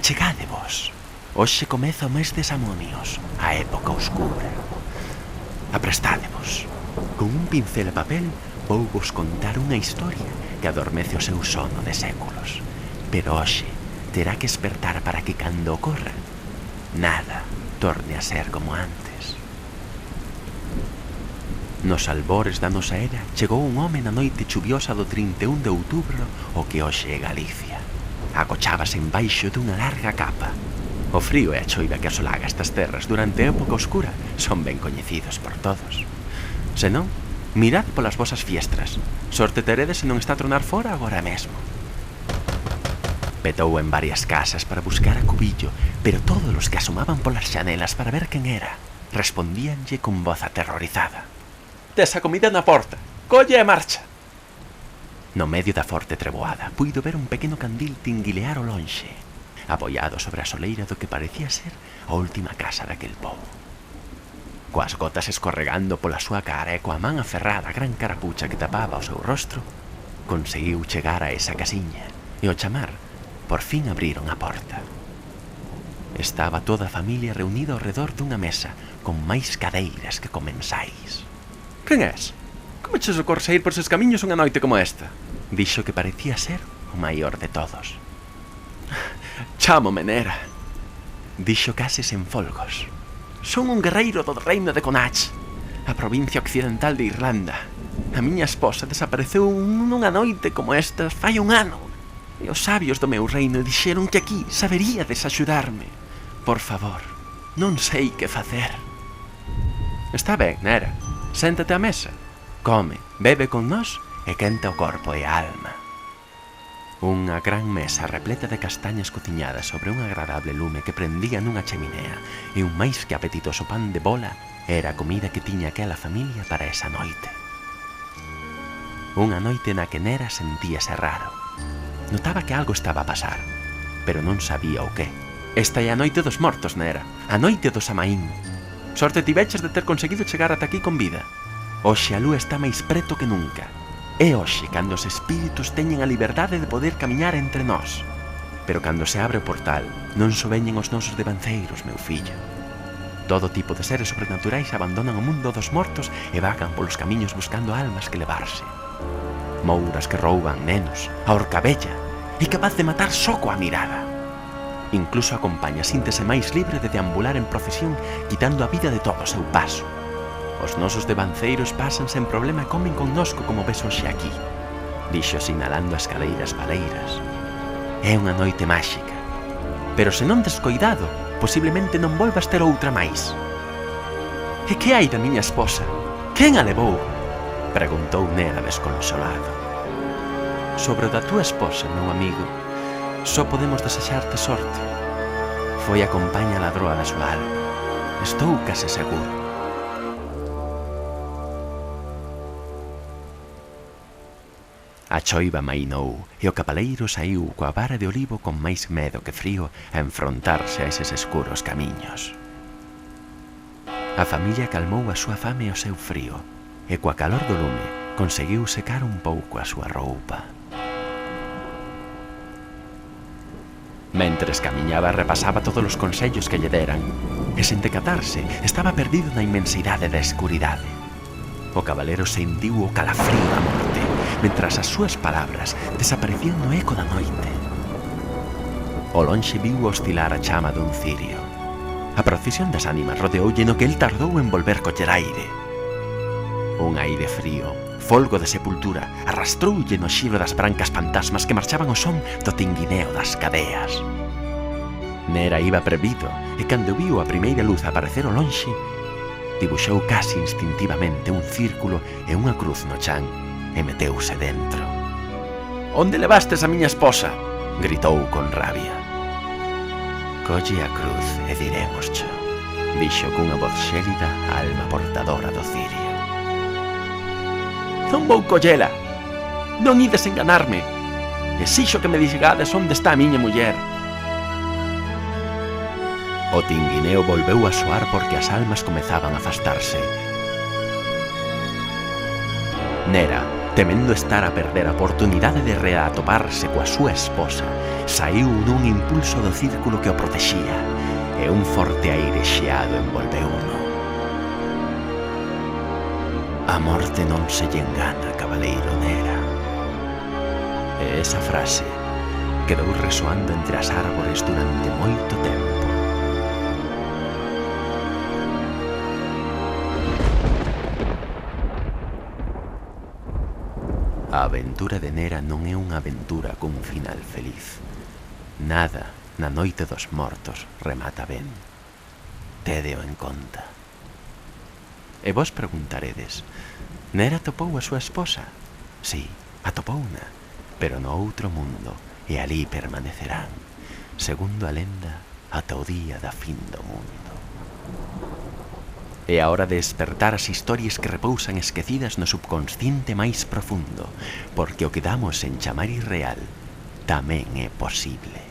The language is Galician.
Achegádevos. Hoxe comeza o mes de Samonios, a época oscura. Aprestádevos. Con un pincel e papel vou vos contar unha historia que adormece o seu sono de séculos. Pero hoxe terá que espertar para que cando ocorra nada torne a ser como antes. Nos albores da nosa era chegou un home na noite chuviosa do 31 de outubro o que hoxe é Galicia. Agochábase embaixo dunha larga capa. O frío e a choiva que asolaga estas terras durante a época oscura son ben coñecidos por todos. Se non, mirad polas vosas fiestras. Sorte teredes se non está a tronar fora agora mesmo. Petou en varias casas para buscar a Cubillo, pero todos os que asomaban polas xanelas para ver quen era respondíanlle con voz aterrorizada: "Tes a comida na porta, colle e marcha." No medio da forte treboada puido ver un pequeno candil tinguilear ao lonxe, apoiado sobre a soleira do que parecía ser a última casa daquel pobo. Coas gotas escorregando pola súa cara e coa man aferrada a gran carapucha que tapaba o seu rostro, conseguiu chegar a esa casiña e ao chamar, por fin abriron a porta. Estaba toda a familia reunida ao redor dunha mesa con máis cadeiras que comensais. "Quen és? Como che socorre sair por eses camiños unha noite como esta?", dixo que parecía ser o maior de todos. "Chámome Nera", dixo case sen folgos. "Son un guerreiro do reino de Connacht, a provincia occidental de Irlanda. A miña esposa desapareceu nunha noite como esta fai un ano, e os sabios do meu reino dixeron que aquí saberíades axudarme. Por favor, non sei que facer." "Está ben, Nera, séntate á mesa. Come, bebe con nós e quenta o corpo e a alma." Unha gran mesa repleta de castañas cociñadas sobre un agradable lume que prendía nunha cheminea e un máis que apetitoso pan de bola era a comida que tiña aquela familia para esa noite. Unha noite na que Nera sentíase raro. Notaba que algo estaba a pasar, pero non sabía o que. "Esta é a noite dos mortos, Nera, a noite do Samaín. Sorte tiveches de ter conseguido chegar ata aquí con vida. Hoxe a lúa está máis preto que nunca. É hoxe cando os espíritus teñen a liberdade de poder camiñar entre nós. Pero cando se abre o portal, non só veñen os nosos devanceiros, meu fillo. Todo tipo de seres sobrenaturais abandonan o mundo dos mortos e vagan polos camiños buscando almas que levarse. Mouras que rouban nenos, a horcabella, e capaz de matar só coa mirada. Incluso a compaña síntese máis libre de deambular en procesión quitando a vida de todo o seu paso. Os nosos devanceiros pasan sen problema e comen connosco como ves hoxe aquí", dixo sinalando as cadeiras baleiras. "É unha noite máxica, pero se non descoidado, posiblemente non volvas ter outra máis." "E que hai da miña esposa? Quen a levou?", preguntou Nera desconsolado. "Sobre o da túa esposa, meu amigo, só podemos desexarte sorte. Foi a compaña ladroa da súa alma. Estou case seguro." A choiva mainou e o capaleiro saíu coa vara de olivo con máis medo que frío a enfrontarse a eses escuros camiños. A familia calmou a súa fame e o seu frío, e coa calor do lume conseguiu secar un pouco a súa roupa. Mentres camiñaba repasaba todos os consellos que lle deran, e sen decatarse estaba perdido na inmensidade da escuridade. O cabaleiro sentiu o calafrío da morte, mentras as súas palabras desaparecían no eco da noite. O lonxe viu oscilar a chama dun cirio. A procesión das ánimas rodeoulle no que el tardou en volver coller aire. Un aire frío, folgo de sepultura, arrastroulle no xiro das brancas fantasmas que marchaban ao son do tinguineo das cadeas. Nera iba prevido e cando viu a primeira luz aparecer ao lonxe, dibuxou casi instintivamente un círculo e unha cruz no chan e meteuse dentro. "Onde levastes a miña esposa?", gritou con rabia. "Colle a cruz e dirémoscho", dixo cunha voz xélida a alma portadora do cirio. "Non vou collela, non ides enganarme, exixo que me dixegades onde está a miña muller." O tinguineo volveu a soar porque as almas comezaban a afastarse. Nera Temendo estar a perder a oportunidade de reatoparse coa súa esposa, saiu nun impulso do círculo que o protexía, e un forte aire xeado envolveuno. A morte non se lle engana, cabaleiro Nera. E esa frase quedou resoando entre as árbores durante moito tempo. A aventura de Nera non é unha aventura cun final feliz. Nada na noite dos mortos remata ben. Tédeo en conta. E vos preguntaredes, Nera atopou a súa esposa? Sí, atopouna, pero no outro mundo, e alí permanecerán, segundo a lenda, ata o día da fin do mundo. É a hora de despertar as historias que repousan esquecidas no subconsciente máis profundo, porque o que damos en chamar irreal tamén é posible.